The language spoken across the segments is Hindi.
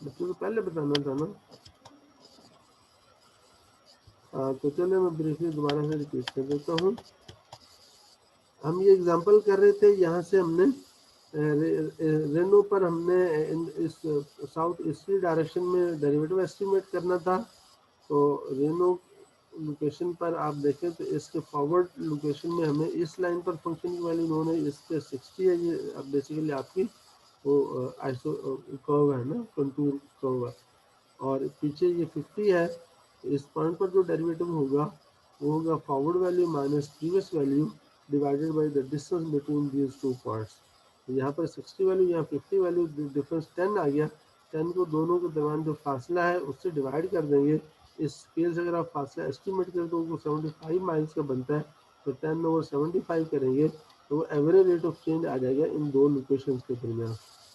बच्चों को पहले बताना था ना। तो चलिए मैं ब्रीफली दोबारा से रिपीट कर देता हूँ। हम ये एग्जांपल कर रहे थे, यहाँ से हमने रेनो पर हमने इस साउथ ईस्टर्ली डायरेक्शन में डेरिवेटिव एस्टिमेट करना था। तो रेनो लोकेशन पर आप देखें तो इसके फॉरवर्ड लोकेशन में हमें इस लाइन पर फंक्शन की वैल्यू नोन है, इस पे 60 है। ये अब बेसिकली आपकी वो आइसो कर्व है ना, कंटूर कर्व है, और पीछे ये 50 है। इस पॉइंट पर जो डेरिवेटिव होगा वो होगा forward value minus previous value divided by the distance between these two points. यहाँ पर 60 वैल्यू, यहाँ 50 वैल्यू, डिफरेंस 10 आ गया। 10 को दोनों के दरमियान जो फासला है उससे डिवाइड कर देंगे। इस स्केल से अगर आप फासला एस्टिमेट करें तो वो 75 माइल्स का बनता है। तो 10/75 करेंगे तो वो एवरेज रेट ऑफ चेंज आ जाएगा इन दो लोकेशंस के दरमियान।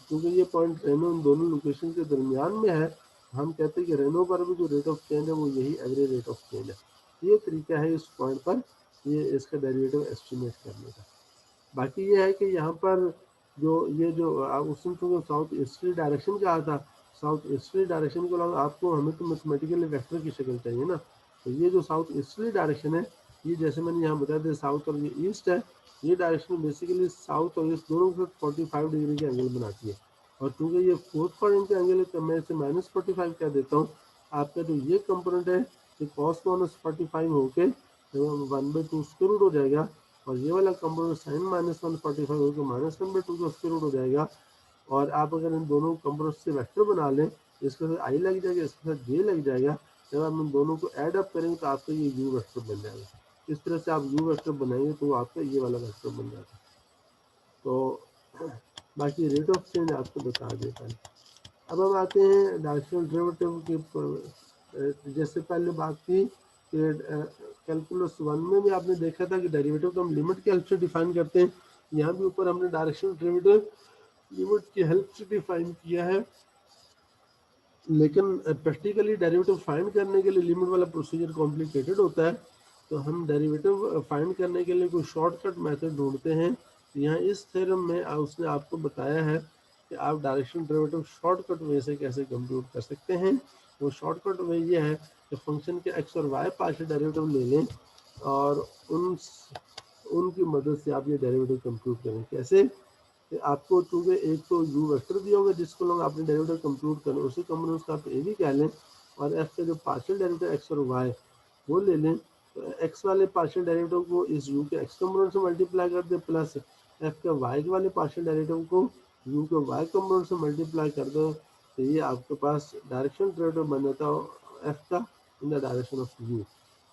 क्योंकि ये पॉइंट रेनो इन दोनों लोकेशन के दरमियान में है, हम कहते हैं कि रेनो पर भी जो रेट ऑफ चेंज है वो यही एवरेज रेट ऑफ चेंज है। ये तरीका है इस पॉइंट पर ये इसका डेरिवेटिव एस्टिमेट करने का। बाकी ये है कि यहाँ पर जो ये जो उसने तो साउथ ईस्टर्ली डायरेक्शन कहा था, साउथ ईस्टर्ली डायरेक्शन के अलावा आपको हमें तो मैथमेटिकली वेक्टर की शक्ल चाहिए ना। तो ये जो साउथ ईस्टर्ली डायरेक्शन है, ये जैसे मैंने यहाँ बताया था साउथ और ये ईस्ट है, ये डायरेक्शन बेसिकली साउथ और ईस्ट दोनों के 45 डिग्री के एंगल बनाती है। और चूंकि ये 4 का एंगल है तो मैं इसे -45 कह देता हूँ। आपका जो ये कंपोनेंट है ये cos -45 होके 1/2 स्क्वायर रूट हो जाएगा, और ये वाला कंपोनेंट साइन -145 होकर -1/2 का स्क्वायर रूट हो जाएगा। और आप अगर इन दोनों कंपोनेंट से वेक्टर बना लें, इसके साथ आई लग जाएगा, इसके साथ जे लग जाएगा, जब आप इन दोनों को ऐड अप करेंगे तो आपका ये यू वेक्टर बन जाएगा। इस तरह से आप यू वेक्टर बनाएंगे तो आपका ये वाला वेक्टर बन जाएगा। तो बाकी रेट ऑफ चेंज आपको बता देता है। अब हम आते हैं डायरेक्शनल डेरिवेटिव के। जैसे पहले बात की कि कैलकुलस 1 में भी आपने देखा था कि डेरिवेटिव को हम लिमिट की हेल्प से डिफाइन करते हैं। यहाँ भी ऊपर हमने डायरेक्शनल डेरिवेटिव लिमिट की हेल्प से डिफाइन किया है, लेकिन प्रैक्टिकली डेरिवेटिव फाइंड करने के लिए लिमिट वाला प्रोसीजर कॉम्प्लिकेटेड होता है। तो हम डेरिवेटिव फाइंड करने के लिए कोई शॉर्टकट मेथड ढूंढते हैं। यहाँ इस थ्योरम में उसने आपको बताया है कि आप डायरेक्शनल डेरिवेटिव शॉर्टकट वे से कैसे कंप्यूट कर सकते हैं। वो शॉर्टकट वे ये है कि फंक्शन के एक्स और वाई पार्शियल डेरिवेटिव ले लें और उनकी मदद से आप ये डेरिवेटिव कंप्यूट करें। कैसे? आपको चूंकि एक तो यू वेक्टर दिया होगा जिसको लोग आपने डेरिवेटिव कंप्यूट करें, उसी कंपोनेंट्स का आप ए भी कह लें, और एफ के जो पार्शियल डेरिवेटिव एक्स और वाई वो ले लें। तो एक्स वाले पार्शियल डेरिवेटिव को इस यू के एक्स कंपोनेंट से मल्टीप्लाई कर दें, प्लस एफ के वाई वाले पार्शियल डेरिवेटिव को यू के वाई कंपोनेंट से मल्टीप्लाई कर दो। तो ये आपके पास डायरेक्शन डेरिवेटिव बन जाता है एफ का in the direction of you.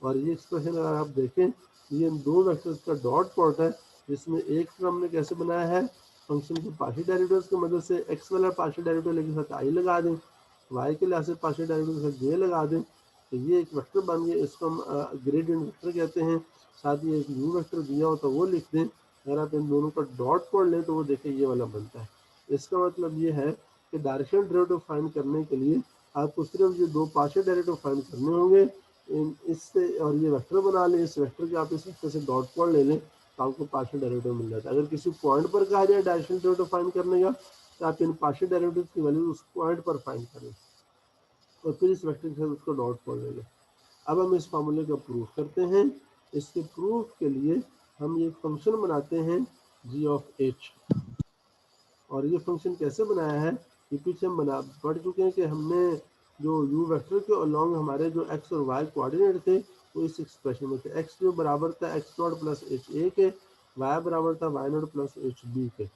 और ये एक्सप्रेशन अगर आप देखें, ये दो वेक्टर्स का डॉट प्रोडक्ट है, जिसमें एक टर्म हमने कैसे बनाया है, फंक्शन के पार्शियल डेरिवेटिव्स की मदद से एक्स वाला पार्शियल डेरिवेटिव लेके साथ आई लगा दें, वाई के लिए पार्शियल डेरिवेटिव के साथ जे लगा दें, तो ये एक वेक्टर बन गया। इसको हम ग्रेडियंट वेक्टर कहते हैं। साथ ही एक यू वेक्टर दिया हो तो वो लिख दें। अगर आप इन दोनों का डॉट पढ़ लें तो वो देखिए ये वाला बनता है। इसका मतलब ये है कि डायरेक्शनल डेरिवेटिव फाइंड करने के लिए आपको सिर्फ ये दो पार्शियल डेरिवेटिव फाइंड करने होंगे। इससे और ये वेक्टर बना लें, इस वेक्टर के आप इस वेक्टर से डॉट पढ़ ले लें तो आपको पार्शियल डेरिवेटिव मिल जाता है। अगर किसी पॉइंट पर कहा जाए डायरेक्शनल डेरिवेटिव फाइंड करने का, तो आप इन पार्शियल डेरिवेटिव की वैल्यू उस पॉइंट पर फाइंड करें और फिर इस वेक्टर के साथ उसको डॉट पढ़ लेंगे। अब हम इस फार्मूले का प्रूफ करते हैं। इसके प्रूफ के लिए हम ये फंक्शन बनाते हैं जी ऑफ एच। और ये फंक्शन कैसे बनाया है ये पीछे हम पढ़ चुके हैं कि हमने जो यू वेक्टर के अलॉन्ग हमारे जो एक्स और वाई कोऑर्डिनेट थे वो इस एक्सप्रेशन में थे। एक्स जो बराबर था X not plus H A K, Y बराबर था Y not plus H B K.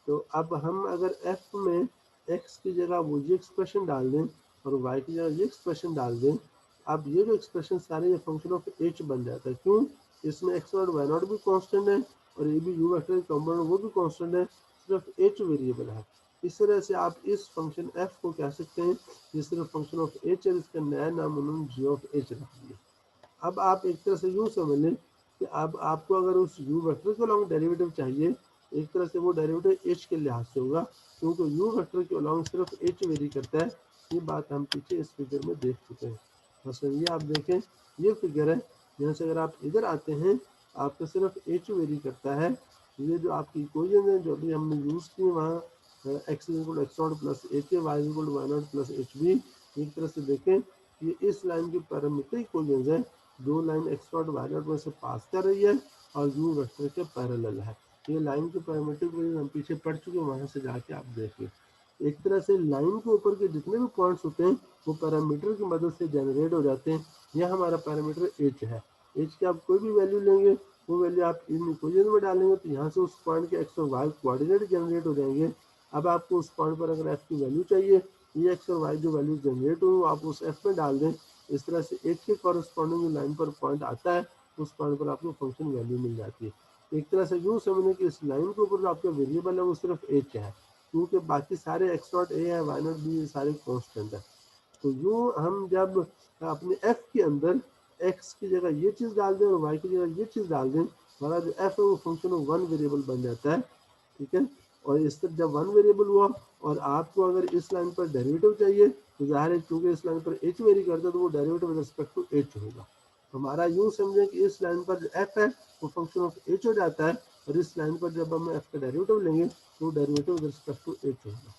तो अब हम अगर एफ में एक्स की जगह वो ये एक्सप्रेशन डाल दें और वाई की जगह ये एक्सप्रेशन डाल दें, अब ये जो एक्सप्रेशन सारे ये फंक्शन ऑफ एच बन जाता है। क्यों? इसमें एक्स नॉट वाई नॉट भी कांस्टेंट है और ये भी यू वेक्टर कंपोनेंट वो भी कांस्टेंट है, सिर्फ एच वेरिएबल है। इस तरह से आप इस फंक्शन एफ को कह सकते हैं ये सिर्फ फंक्शन ऑफ एच है, इसका नया नाम उन्होंने जी ऑफ एच रख दिया। अब आप एक तरह से यूँ समझ लें कि अब आपको अगर उस यू वेक्टर के अलॉन्ग डेरिवेटिव चाहिए, एक तरह से वो डेरिवेटिव एच के लिहाज से होगा, क्योंकि यू वेक्टर के अलॉन्ग सिर्फ एच वेरी करता है। ये बात हम पीछे इस फिगर में देख चुके हैं। मसलन ये आप देखें, ये फिगर है, यहाँ से अगर आप इधर आते हैं आपका सिर्फ एच वेरी करता है। ये जो आपकी इक्वेशन है जो अभी हमने यूज़ की वहाँ X equal to X not plus A K, Y equal to Y not plus H B. एक तरह से देखें कि इस लाइन की पैरामीट्रिक इक्वेशंस है, दो line X not Y not में से पास कर रही है और यू वेक्टर के पैरेलल है। ये लाइन की पैरामीट्रिक इक्वेशन हम पीछे पढ़ चुके हैं, वहाँ से जाके आप देखिए। एक तरह से लाइन के ऊपर के जितने भी पॉइंट्स होते हैं वो पैरामीटर की मदद से जनरेट हो जाते हैं। यह हमारा पैरामीटर एच है। एच की आप कोई भी वैल्यू लेंगे, वो वैल्यू आप इन इक्वेशन में डालेंगे तो यहाँ से उस पॉइंट के एक्स और वाई कोऑर्डिनेट जनरेट हो जाएंगे। अब आपको उस पॉइंट पर अगर एफ की वैल्यू चाहिए, ये एक्स और वाई जो वैल्यू जनरेट हो आप उस एफ में डाल दें। इस तरह से एच के कॉरस्पॉन्डिंग लाइन पर पॉइंट आता है, उस पॉइंट पर आपको फंक्शन वैल्यू मिल जाती है। एक तरह से यूँ समझें कि इस लाइन के ऊपर जो आपका वेरिएबल है वो सिर्फ एच है, क्योंकि बाकी सारे एक्स नॉट ए है, वाई नॉट बी, सारे कॉन्स्टेंट है। तो यूँ हम जब अपने एफ के अंदर एक्स की जगह ये चीज़ डाल दें और वाई की जगह ये चीज़ डाल दें, हमारा जो एफ है वो फंक्शन ऑफ वन वेरिएबल बन जाता है। ठीक है, और इस तरह जब वन वेरिएबल हुआ और आपको अगर इस लाइन पर डेरिवेटिव चाहिए तो जाहिर है क्योंकि इस लाइन पर एच वेरी करता है तो वो derivative with respect to H होगा। हमारा यूँ समझें कि इस लाइन पर जो एफ है वो फंक्शन ऑफ एच हो जाता है, और इस लाइन पर जब हम एफ का डेरिवेटिव लेंगे तो derivative with respect to H होगा,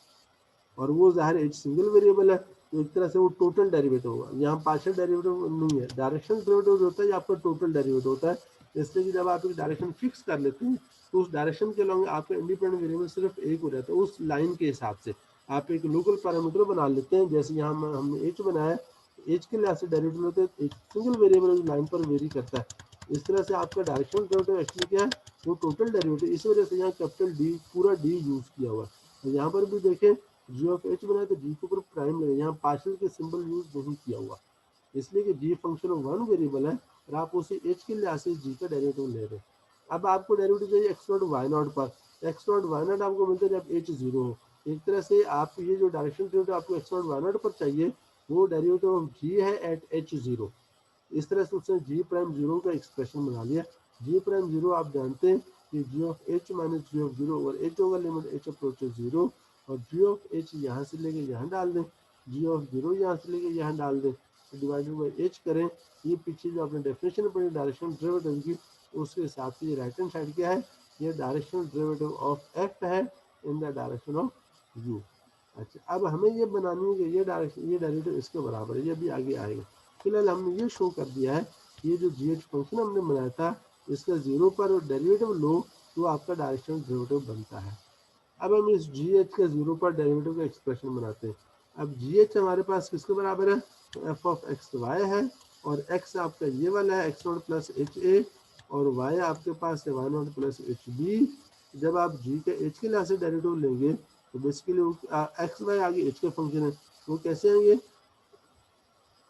और वो ज़ाहिर एच सिंगल वेरिएबल है तो एक तरह से वो टोटल डेरिवेटिव होगा। यहाँ पार्शियल डेरिवेटिव नहीं है, डायरेक्शनल डेरिवेटिव जो होता है ये आपका टोटल डेरिवेटिव होता है। इसलिए कि जब आप एक डायरेक्शन फिक्स कर लेते हैं तो उस डायरेक्शन के अलॉन्ग आपका इंडिपेंडेंट वेरिएबल सिर्फ एक हो जाता है। उस लाइन के हिसाब से आप एक लोकल पैरामीटर बना लेते हैं, जैसे यहाँ हमने एच बनाया, एच के लिहाज से डेरिवेटिव होते हैं एक सिंगल वेरिएबल लाइन पर वेरी करता है। इस तरह से आपका डायरेक्शनल डेरिवेटिव एक्चुअली क्या है, वो टोटल डेरिवेटिव। इस वजह से यहाँ कैपिटल डी पूरा डी यूज किया हुआ है। यहाँ पर भी देखें जी ऑफ एच बनाए तो जी के ऊपर प्राइम लगे, यहाँ पार्शियल के सिंबल यूज नहीं किया हुआ, इसलिए कि जी फंक्शन ऑफ वन वेरिएबल है और आप उसे एच के लिहाज से जी का डेरिवेटिव ले रहे हैं। अब आपको डेरिवेटिव चाहिए एक्स नॉट वाई नॉट पर, एक्स नॉट वाई नॉट आपको मिलता है जब एच जीरो हो। एक तरह से आप ये जो डायरेक्शन डेरिवेटिव आपको एक्स नॉट वाई नॉट पर चाहिए वो डेरिवेटिव ऑफ जी है एट एच जीरो। इस तरह से उसने जी प्राइम जीरो का एक्सप्रेशन बना लिया। जी प्राइम जीरो आप जानते हैं कि G of H minus G of zero over H होगा, लिमिट एच अप्रोचेस जीरो, और जी ऑफ एच यहाँ से लेके यहाँ डाल दें, जी ऑफ जीरो यहाँ से लेके यहाँ डाल दें, डिवाइडेड बाई एच करें। ये पीछे जो आपने डेफिनेशन पढ़ी डायरेक्शनल डेरिवेटिव की उसके हिसाब से ये राइट हैंड साइड क्या है, ये डायरेक्शनल डेरिवेटिव ऑफ एफ है in the direction of you. अच्छा, अब हमें ये बनानी है कि ये डायरेक्शन ये डेरिवेटिव इसके बराबर है, ये भी आगे आएगा। फिलहाल हमने ये शो कर दिया है ये जो जी एच फंक्शन हमने बनाया था इसका जीरो पर डेरिवेटिव लो तो आपका डायरेक्शनल डेरिवेटिव बनता है। अब हम इस जी एच का जीरो पर डेरिवेटिव का एक्सप्रेशन बनाते हैं। अब जी एच हमारे पास किसके बराबर है, एफ ऑफ एक्स वाई है, और एक्स आपका ये वाला है X not plus H A, और वाई आपके पास है Y not plus H B. जब आप जी के एच के लिहाज से डेरिवेटिव लेंगे तो बेसिकली एक्स वाई आगे एच के फंक्शन है, वो कैसे आएंगे,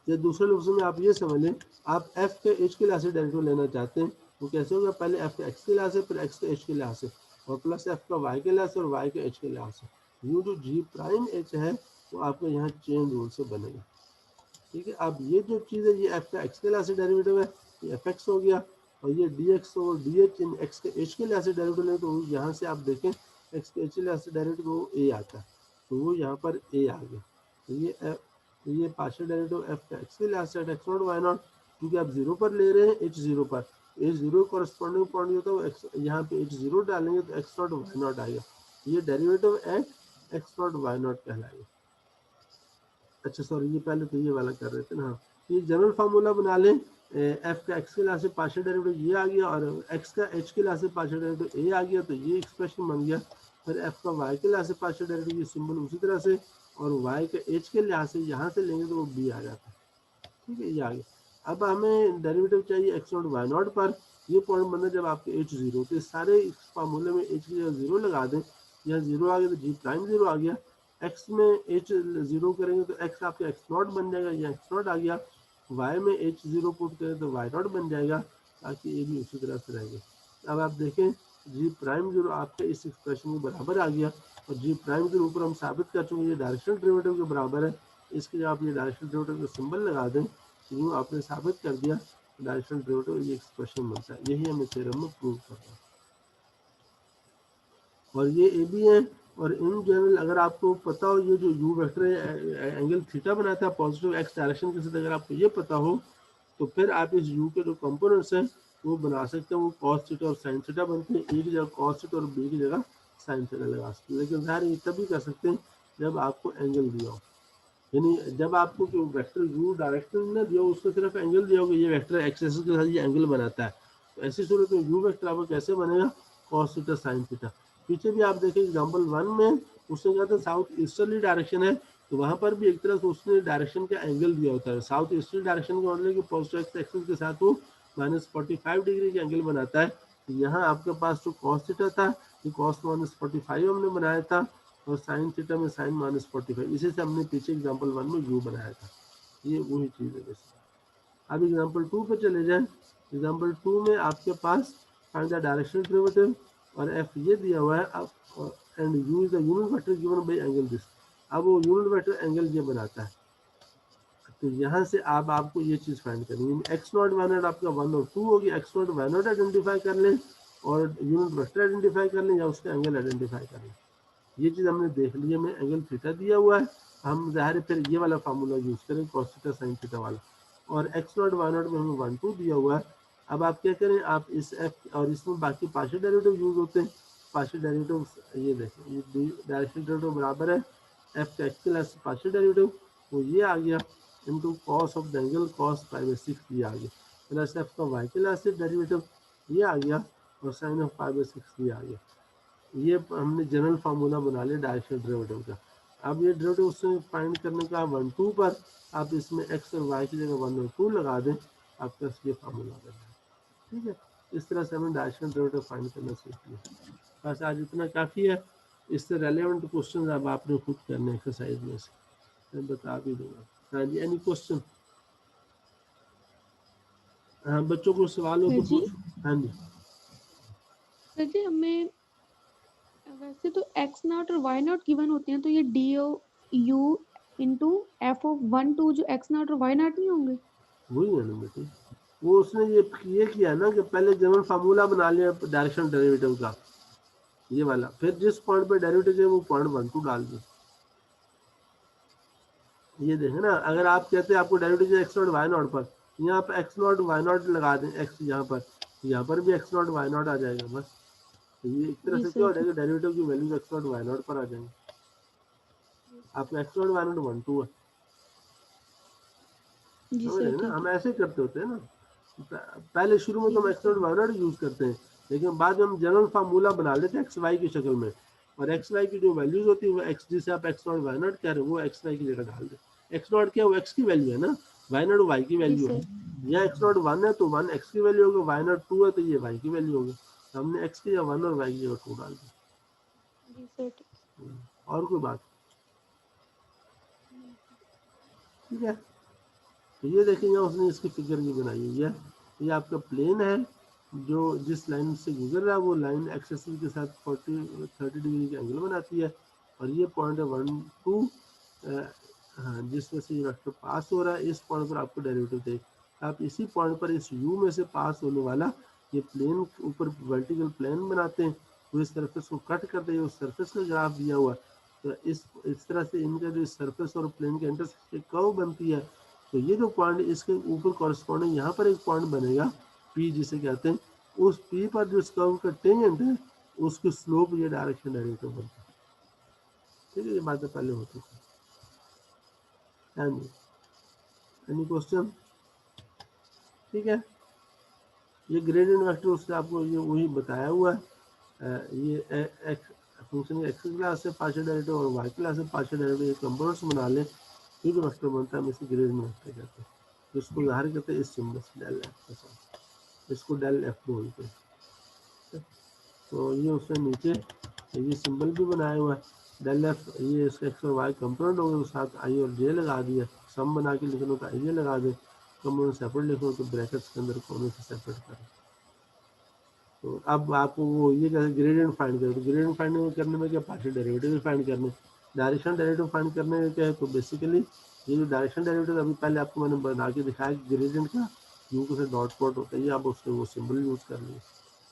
या दूसरे लफ्ज़ों में आप ये समझ लें आप एफ के एच के लिहाज से डेरिवेटिव लेना चाहते हैं, वो कैसे होगा, पहले एफ के एक्स के लिहाज से फिर एक्स के एच के लिहाज से और प्लस एफ का वाई के लिहाज से और वाई के एच के लिहाज से। यूँ जो जी प्राइम एच है वो आपको यहाँ चेन रूल से बनेगा। ठीक है, अब ये जो चीज़ है ये एफ का एक्स के लिहाज से डेरिवेटिव है, ये एफ एक्स हो गया, और ये डी एक्स और डी एच इन एक्स के एच के लिहाज से डेरिवेटिव लें तो यहाँ से आप देखें एक्स के एच के लिहाज से डेरिवेटिव वो ए आता है, तो वो यहाँ पर ए आ गया। तो ये पार्शियल डेरिवेटिव एफ का एक्स के लिहाज से एक्स नॉट वाई नॉट, क्योंकि आप जीरो पर ले रहे हैं एच जीरो पर, एच जीरो कॉरस्पॉन्डिंग पॉइंट होता है वो एक्स, यहाँ पे एच जीरो डालेंगे तो एक्स नॉट वाई नॉट आएगा, ये derivative at X not Y not कहलाएगा। अच्छा सॉरी, ये पहले तो ये वाला कर रहे थे ना, हाँ, ये जनरल फार्मूला बना लें, एफ का एक्स के लिहाज से पार्शियल डेरिवेटिव ये आ गया और एक्स का एच के लिहाज से पार्शियल डेरिवेटिव ए आ गया, तो ये एक्सप्रेशन बन गया। फिर एफ का वाई के लिहाज से पार्शियल डेरिवेटिव ये सिंबल उसी तरह से, और वाई का एच के लिहाज से यहाँ से लेंगे तो वो बी आ जाता है। ठीक है, ये आ गया। अब हमें डेरिवेटिव चाहिए एक्स नॉट वाई नॉट पर, ये पॉइंट बनना जब आपके एच जीरो, तो सारे इस फार्मूले में एच की जगह जीरो लगा दें, यहाँ जीरो आ गया तो जी प्राइम जीरो आ गया, एक्स में एच जीरो करेंगे तो एक्स आपका एक्स नॉट बन जाएगा, यहाँ एक्स नॉट आ गया, वाई में एच जीरो पुट करें तो वाई नॉट बन जाएगा, ताकि ये भी उसी तरह से रहेंगे। अब आप देखें जी प्राइम जीरो आपके इस एक्सप्रेशन के बराबर आ गया, और जी प्राइम के ऊपर हम साबित कर चुके हैं ये डायरेक्शनल डेरिवेटिव के बराबर है, इसके लिए आप ये डायरेक्शनल डेरिवेटिव का सिंबल लगा दें, यूँ आपने साबित कर दिया डायरेक्शनल डेरिवेटिव ये एक्सप्रेशन बनता है, यही हमें थ्योरम में प्रूव करना है। और ये ए बी है, और इन जनरल अगर आपको पता हो ये जो यू वेक्टर एंगल थीटा बनाता है पॉजिटिव एक्स डायरेक्शन के साथ, अगर आपको ये पता हो तो फिर आप इस यू के जो कंपोनेंट्स हैं वो बना सकते हैं, वो कॉस थीटा और साइन थीटा बनते हैं, ए की जगह कॉस थीटा और बी की जगह साइन थीटा लगा सकते हैं, लेकिन ज़ाहिर ये तभी कर सकते हैं जब आपको एंगल दिया हो। यानी जब आपको कोई वेक्टर यू डायरेक्शन ना दिया हो, उसको सिर्फ एंगल दिया होगा, ये वेक्टर एक्स एक्सिस के साथ ये एंगल बनाता है, तो ऐसी सूरत में यू वेक्टर आपको कैसे बनेगा, कॉस थीटा साइन थीटा। पीछे भी आप देखें एग्जाम्पल 1 में उसने कहा था साउथ ईस्टर्ली डायरेक्शन है, तो वहां पर भी एक तरह से उसने डायरेक्शन का एंगल दिया होता है। साउथ ईस्टर्ली डायरेक्शन का मतलब कि पॉजिटिव एक्स एक्सिस के साथ वो -45 डिग्री का एंगल बनाता है। तो यहाँ आपके पास जो कॉस थीटा था, ये कॉस -45 हमने बनाया था, और साइन थीटा में साइन -45, इसी से हमने पीछे एग्जाम्पल 1 में यू बनाया था। ये वही चीज़ है वैसे। अब एग्जाम्पल 2 पे चले जाएं। एग्जाम्पल 2 में आपके पास फाइंड द डायरेक्शनल डेरिवेटिव, और एफ ये दिया हुआ है, अब and you is the unit vector given by angle this. अब वो यूनिट वेक्टर एंगल ये बनाता है, तो यहाँ से आपको ये चीज़ फाइंड करनी है। एक्स नॉट वाई नॉट आपका 1 और 2 होगी, X not Y not identify कर लें और यूनिट वेक्टर आइडेंटिफाई कर लें, या उसका एंगल आइडेंटिफाई कर लें। ये चीज़ हमने देख ली है, में एंगल थीटा दिया हुआ है, हम ज़ाहिर है फिर ये वाला फार्मूला यूज़ करें कॉस थीटा साइन थीटा वाला, और एक्स नॉट वाई नॉट में हमें 1 2 दिया हुआ है। अब आप क्या करें, आप इस एफ और इसमें बाकी पार्शियल डेरिवेटिव यूज होते हैं। पार्शियल डेरिवेटिव ये देखें, ये डायरेक्शनल डेरिवेटिव बराबर है एफ का एक्स क्लास पार्शियल डेरिवेटिव, वो ये आ गया into cos of the angle cos π/6, ये आ गया, प्लस एफ का वाई क्लास डेरिवेटिव ये आ गया, और साइन ऑफ π/6 ये आ गया। ये हमने जनरल फार्मूला बना लिया डायरेक्शनल डेरिवेटिव का। अब ये डेरिवेटिव उससे फाइंड करने का 1 2 पर आप इसमें x और y की जगह 1 और 2 लगा दें, आपका ये फार्मूला बन जाए। ठीक है, इस तरह से हमें डायरेक्शनल डेरिवेटिव फाइंड करना सीख लिया। बस आज इतना काफ़ी है। इससे रेलेवेंट क्वेश्चन अब आपने खुद करने एक्सरसाइज में से, मैं बता भी दूंगा। हाँ जी, एनी क्वेश्चन? हाँ, बच्चों को सवाल हो सर तो जी, पूछ। हाँ जी सर जी हमें वैसे तो एक्स नॉट और वाई नॉट गिवन होते हैं, तो ये D O U into F of 1 2 जो एक्स नॉट और वाई नॉट नहीं होंगे? वही है ना बेटे, वो उसने ये किया ना कि पहले जनरल फार्मूला बना लिया डायरेक्शनल डेरिवेटिव का, ये वाला, फिर जिस पॉइंट पे डेरिवेटिव है वो पॉइंट 1 2 डाल दो। ये देखें ना, अगर आप कहते हैं आपको derivative X not Y not पर, यहाँ पर एक्स नॉट वाई नॉट लगा दें, एक्स यहाँ पर भी एक्स नॉट वाई नॉट आ जाएगा बस। तो ये एक तरह जी से क्या सर। हो जाएगा, डेरिवेटिव की value X not Y not पर आ जाएंगे। आपका एक्स नॉट वाई नॉट 1 2 है, जी समझ सर रहे हैं ना, ठीक हम है। ऐसे करते होते हैं ना। पहले शुरू में तो ठीक हम है X sir. Not Y not use करते हैं, लेकिन बाद में हम जनरल फार्मूला बना लेते हैं एक्स वाई की शक्ल में, और एक्स वाई की जो वैल्यूज होती है वो एक्स, जिसे आप एक्स नॉट वाई नॉट कह रहे हो, वो एक्स वाई की जगह डाल दें। एक्स नॉट क्या, वो एक्स की वैल्यू है ना, वाई नॉट वाई की जी वैल्यू है। सर। या एक्स नॉट 1 है तो 1 एक्स की वैल्यू होगी, वाई नॉट 2 है तो ये वाई की वैल्यू होगी। तो हमने एक्स की जगह 1 और वाई की जगह 2 डाल दी। जी सर ठीक और कोई बात? है। ठीक है, तो ये देखेंगे उसने इसकी फिगर भी बनाई हुई है। ये आपका प्लेन है, जो जिस लाइन से गुजर रहा है वो लाइन एक्स एक्सिस के साथ 30 डिग्री का एंगल बनाती है, और ये पॉइंट है 1 2, हाँ, जिसमें से ये वेक्टर पास हो रहा है, इस पॉइंट पर आपको डेरिवेटिव दे। आप इसी पॉइंट पर इस यू में से पास होने वाला ये प्लेन ऊपर वर्टिकल प्लेन बनाते हैं, तो इस सरफेस को कट करते हैं, उस सरफेस का ग्राफ दिया हुआ है। तो इस तरह से इनका जो सरफेस और प्लेन के इंटरसेक्शन कर्व बनती है, तो ये जो पॉइंट इसके ऊपर कॉरेस्पॉन्डिंग यहाँ पर एक पॉइंट बनेगा पी जिसे कहते हैं, उस पी पर जो इस कर्व का टेंजेंट है उसकी स्लोप ये डायरेक्शन डेरिवेटिव बनता है। ठीक है, ये बातें पहले होती थी। Any question? ठीक है, ये ग्रेडियंट वेक्टर उससे आपको ये वही बताया हुआ है। ये फंक्शन एक्स क्लास से पार्शियल डेरिवेटिव और वाई क्लास से पार्शियल डेरिवेटिव कंपोनेंट्स बना ले, फिर जो वेक्टर बनता है हम इसे ग्रेडियंट वेक्टर कहते हैं, जिसको ज़ाहिर करते हैं इस सिंबल से डेल एफ के साथ, इसको डेल एफ बोलते हैं। तो ये उसने नीचे ये सिंबल भी बनाया हुआ है, डेल एफ, ये इसका एक्स और वाई कंपोनेंट होंगे, उस साथ आई और जे लगा दिया, सम बना के लिख लो तो आई जे लगा दे, कंपोनेंट सेपरेट लिखो तो ब्रैकेट्स के अंदर कॉमन से सेपरेट करें। तो अब आपको वो ये कैसे ग्रेडियंट फाइंड करें, तो ग्रेडियंट फाइंड करने में क्या, पार्शियल डेरिवेटिव भी फाइंड करने, डायरेक्शन डेरिवेटिव फाइंड करने में क्या है, तो बेसिकली ये जो डायरेक्शन डेरिवेटिव अभी पहले आपको मैंने बना के दिखाया ग्रेडियंट का, यू के से डॉट प्लॉट होता है, ये आप उससे वो सिंबल यूज कर लिए,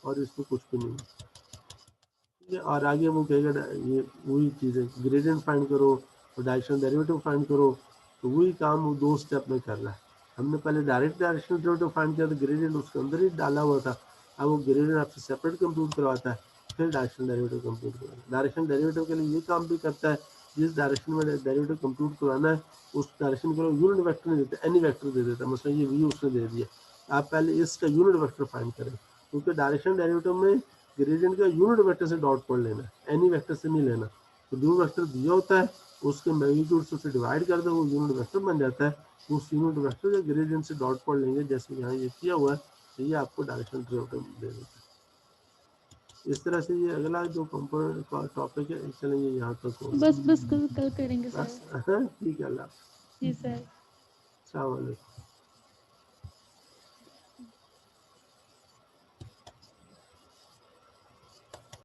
और इसमें कुछ भी नहीं है। ठीक है, और आगे वो कहेगा ये वही चीज़ है, ग्रेडियंट फाइंड करो और डायरेक्शन डेरिवेटिव फाइंड करो, तो वही काम वो 2 स्टेप में कर रहा है। हमने पहले डायरेक्ट डायरेक्शन डेरिवेटिव फाइंड किया तो ग्रेडियंट उसके अंदर ही डाला हुआ था, अब वो ग्रेडियंट आपसे सेपरेट कंप्यूट करवाता है, फिर डायरेक्शन डेरिवेटिव कंप्यूट करना। डायरेक्शन डेरिवेटिव के लिए ये काम भी करता है, जिस डायरेक्शन में डेरिवेटिव कंप्यूट कराना है उस डायरेक्शन को यूनिट वेक्टर नहीं देता, एनी वेक्टर दे देता है। मतलब ये वी उसने दे दिया, आप पहले इसका यूनिट वेक्टर फाइंड करें, क्योंकि डायरेक्शन डेरिवेटिव में ग्रेडियंट का यूनिट वेक्टर से डॉट प्रोडक्ट लेना है, एनी वेक्टर से नहीं लेना। तो यूनिट वेक्टर दिया होता है, उसके मैग्नीट्यूड से उसे डिवाइड कर दो, वो यूनिट वेक्टर बन जाता है। उस यूनिट वेक्टर के ग्रेडियंट से डॉट प्रोडक्ट लेंगे, जैसे यहाँ ये किया हुआ है, तो ये आपको डायरेक्शन डेरिवेटिव दे देता है। इस तरह से ये अगला जो कंपोनेंट का टॉपिक है, चलेंगे यहाँ तक हो। बस कल करेंगे सर। ठीक है, अल्लाह। जी सर। अस्सलाम वालेकुम।